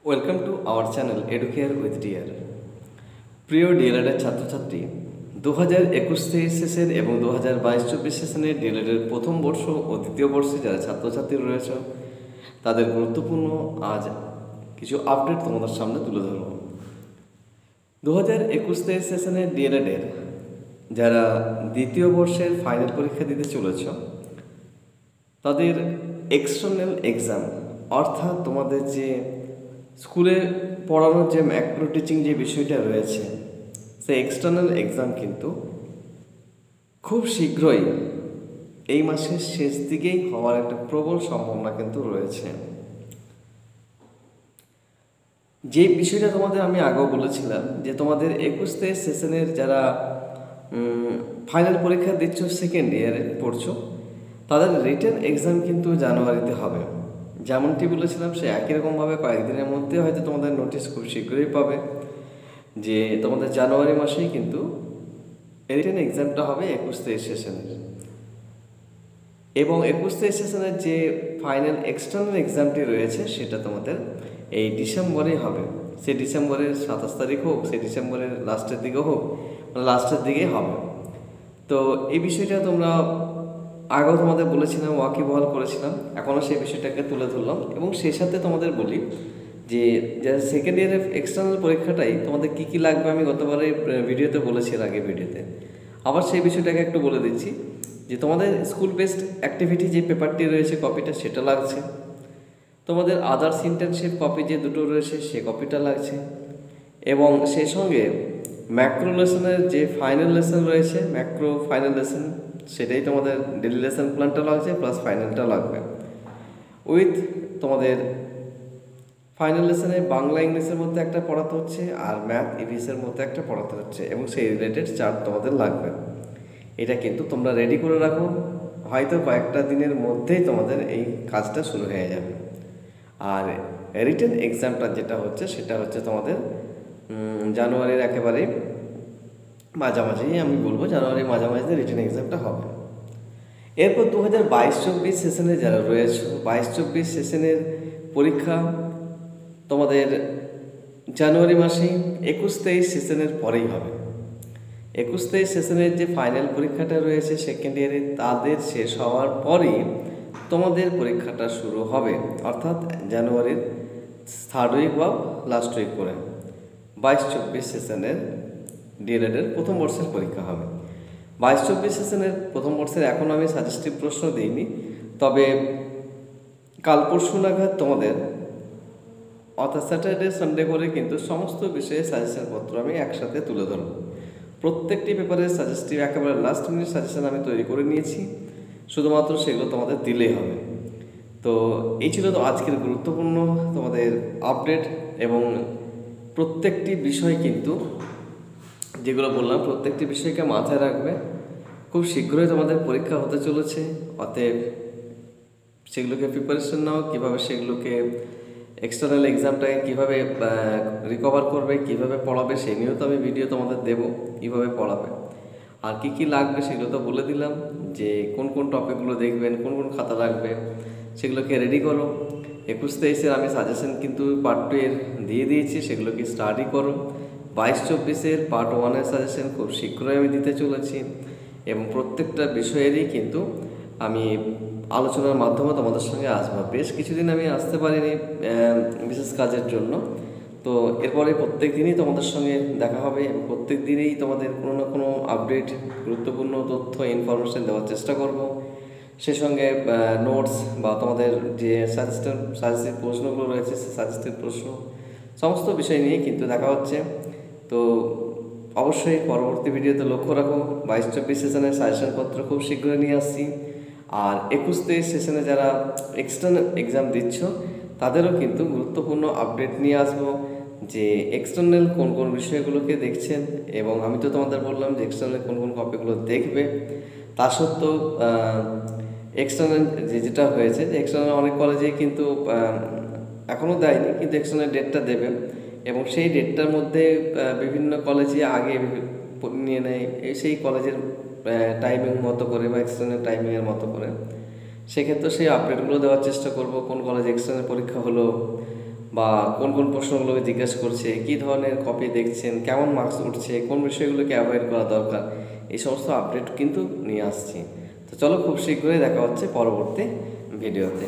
Welcome to our channel Educare with dear. প্রিয় ডিএলএডের ছাত্রছাত্রী, 2021-23 সেশন এবং 2022-24 সেশনের ডিএলএডের প্রথম বর্ষ ও দ্বিতীয় বর্ষে যারা ছাত্রছাত্রী রয়েছে তাদের গুরুত্বপূর্ণ আজ কিছু আপডেট তোমাদের সামনে তুলে ধরব। 2021-23 সেশনের ডিএলএডের যারা দ্বিতীয় বর্ষের ফাইনাল পরীক্ষা দিতে চলেছ তাদের এক্সটার্নাল এক্সাম অর্থাৎ তোমাদের যে স্কুলে পড়ানোর যে ম্যাক্রো টিচিং যে বিষয়টা রয়েছে সেই এক্সটার্নাল এক্সাম কিন্তু খুব শীঘ্রই এই মাসের শেষ দিকেই হওয়ার একটা প্রবল সম্ভাবনা কিন্তু রয়েছে। যে বিষয়টা তোমাদের আমি আগেও বলেছিলাম যে তোমাদের 21-23 সেশনের যারা ফাইনাল পরীক্ষা দিচ্ছ, সেকেন্ড ইয়ারে পড়ছো, তাদের রিটেন এক্সাম কিন্তু জানুয়ারিতে হবে। যেমনটি বলেছিলাম সে একই রকমভাবে কয়েকদিনের মধ্যে হয়তো তোমাদের নোটিশ খুব শীঘ্রই পাবে যে তোমাদের জানুয়ারি মাসেই কিন্তু রিটেন এক্সামটা হবে 21-23 সেশনের। এবং 21-23 সেশনের যে ফাইনাল এক্সটার্নাল এক্সামটি রয়েছে সেটা তোমাদের এই ডিসেম্বরেই হবে। সে ডিসেম্বরের 27 তারিখ হোক, সে ডিসেম্বরের লাস্টের দিকে হোক, মানে লাস্টের দিকেই হবে। তো এই বিষয়টা তোমরা আগেও তোমাদের বলেছিলাম, ওয়াকিবহাল করেছিলাম, এখনও সেই বিষয়টাকে তুলে ধরলাম। এবং সেই সাথে তোমাদের বলি যে সেকেন্ড ইয়ারের এক্সটার্নাল পরীক্ষাটাই তোমাদের কী কী লাগবে আমি গতবারে ভিডিওতে বলেছি, এর আগে ভিডিওতে আবার সেই বিষয়টাকে একটু বলে দিচ্ছি যে তোমাদের স্কুল বেসড অ্যাক্টিভিটি যে পেপারটি রয়েছে কপিটা সেটা লাগছে, তোমাদের আদার্স ইন্টার্নশিপ কপি যে দুটো রয়েছে সে কপিটা লাগছে, এবং সেই সঙ্গে ম্যাক্রো লেসনের যে ফাইনাল লেসন রয়েছে ম্যাক্রো ফাইনাল লেসন সেটাই তোমাদের ডেলি লেসন প্ল্যানটা লাগছে, প্লাস ফাইনালটা লাগবে। উইথ তোমাদের ফাইনাল লেসনে বাংলা ইংলিশের মধ্যে একটা পড়াতে হচ্ছে আর ম্যাথ ইভিএসের মধ্যে একটা পড়াতে হচ্ছে, এবং সেই রিলেটেড চার্ট তোমাদের লাগবে। এটা কিন্তু তোমরা রেডি করে রাখো, হয়তো কয়েকটা দিনের মধ্যেই তোমাদের এই কাজটা শুরু হয়ে যাবে। আর রিটেন এক্সামটা যেটা হচ্ছে সেটা হচ্ছে তোমাদের জানুয়ারির একেবারে মাঝামাঝি, আমি বলবো জানুয়ারির মাঝামাঝিতে রিটেন এক্সামটা হবে। এরপর 2022-24 সেশনে যারা রয়েছে 22-24 সেশনের পরীক্ষা তোমাদের জানুয়ারি মাসে 21-23 সেশনের পরেই হবে। 21-23 সেশনের যে ফাইনাল পরীক্ষাটা রয়েছে সেকেন্ড ইয়ারে তাদের শেষ হওয়ার পরই তোমাদের পরীক্ষাটা শুরু হবে, অর্থাৎ জানুয়ারির থার্ড উইক বা লাস্ট উইক করে 22-24 সেশনের ডিএলএডের প্রথম বর্ষের পরীক্ষা হবে। 22-24 সেশনের প্রথম বর্ষের এখন আমি সাজেস্টিভ প্রশ্ন দিইনি, তবে কাল পরশু নাগাদ তোমাদের অর্থাৎ স্যাটারডে সানডে করে কিন্তু সমস্ত বিষয়ে সাজেশন পত্র আমি একসাথে তুলে ধরব। প্রত্যেকটি পেপারের সাজেস্টিভ একেবারে লাস্ট মিনিট সাজেশন আমি তৈরি করে নিয়েছি, শুধুমাত্র সেগুলো তোমাদের দিলেই হবে। তো এই ছিল তো আজকের গুরুত্বপূর্ণ তোমাদের আপডেট, এবং প্রত্যেকটি বিষয় কিন্তু যেগুলো বললাম প্রত্যেকটি বিষয়কে মাথায় রাখবে। খুব শীঘ্রই তোমাদের পরীক্ষা হতে চলেছে, অতএব সেগুলোকে প্রিপারেশন নাও, কীভাবে সেগুলোকে এক্সটার্নাল এক্সামটাকে কীভাবে রিকভার করবে, কীভাবে পড়াবে সেই নিয়েও তো আমি ভিডিও তোমাদের দেবো, কীভাবে পড়াবে আর কী কী লাগবে সেগুলো তো বলে দিলাম, যে কোন কোন টপিকগুলো দেখবেন, কোন কোন খাতা লাগবে সেগুলোকে রেডি করো। 21-23 আমি সাজেশন কিন্তু পার্ট 2 এর দিয়ে দিয়েছি, সেগুলোকে স্টাডি করো। 22-24 পার্ট 1 সাজেশন খুব শীঘ্রই আমি দিতে চলেছি, এবং প্রত্যেকটা বিষয়েরই কিন্তু আমি আলোচনার মাধ্যমে তোমাদের সঙ্গে আসবো। বেশ কিছুদিন আমি আসতে পারিনি বিশেষ কাজের জন্য, তো এরপরে প্রত্যেক দিনই তোমাদের সঙ্গে দেখা হবে, এবং প্রত্যেক দিনই তোমাদের কোনো না কোনো আপডেট গুরুত্বপূর্ণ তথ্য ইনফরমেশন দেওয়ার চেষ্টা করব। সে সঙ্গে নোটস বা তোমাদের যে সাজেস্টিভ প্রশ্নগুলো রয়েছে সে সাজেস্টিভ প্রশ্ন সমস্ত বিষয় নিয়ে কিন্তু দেখা হচ্ছে। তো অবশ্যই পরবর্তী ভিডিওতে লক্ষ্য রাখো, 22-24 সেশনের সাজেশনপত্র খুব শীঘ্রই নিয়ে আসছি। আর 21-23 সেশনে যারা এক্সটার্নাল এক্সাম দিচ্ছ তাদেরও কিন্তু গুরুত্বপূর্ণ আপডেট নিয়ে আসবো, যে এক্সটার্নাল কোন কোন বিষয়গুলোকে দেখছেন, এবং আমি তো তোমাদের বললাম যে এক্সটার্নাল কোন কোন কপিগুলো দেখবে। তা সত্ত্বেও এক্সটার্নাল যেটা হয়েছে যে এক্সটার্নাল অনেক কলেজেই কিন্তু এখনও দেয়নি, কিন্তু এক্সটার্নাল ডেটটা দেবে, এবং সেই ডেটটার মধ্যে বিভিন্ন কলেজে আগে নিয়ে নেয় সেই কলেজের টাইমিং মতো করে বা এক্সটার্নাল টাইমিংয়ের মতো করে। সেক্ষেত্রে সেই আপডেটগুলো দেওয়ার চেষ্টা করব, কোন কলেজে এক্সটার্নাল পরীক্ষা হলো বা কোন কোন প্রশ্নগুলোকে জিজ্ঞাসা করছে, কী ধরনের কপি দেখছেন, কেমন মার্কস উঠছে, কোন বিষয়গুলোকে অ্যাভয়েড করা দরকার, এই সমস্ত আপডেট কিন্তু নিয়ে আসছি। তো চলো, খুব শীঘ্রই দেখা হচ্ছে পরবর্তী ভিডিওতে।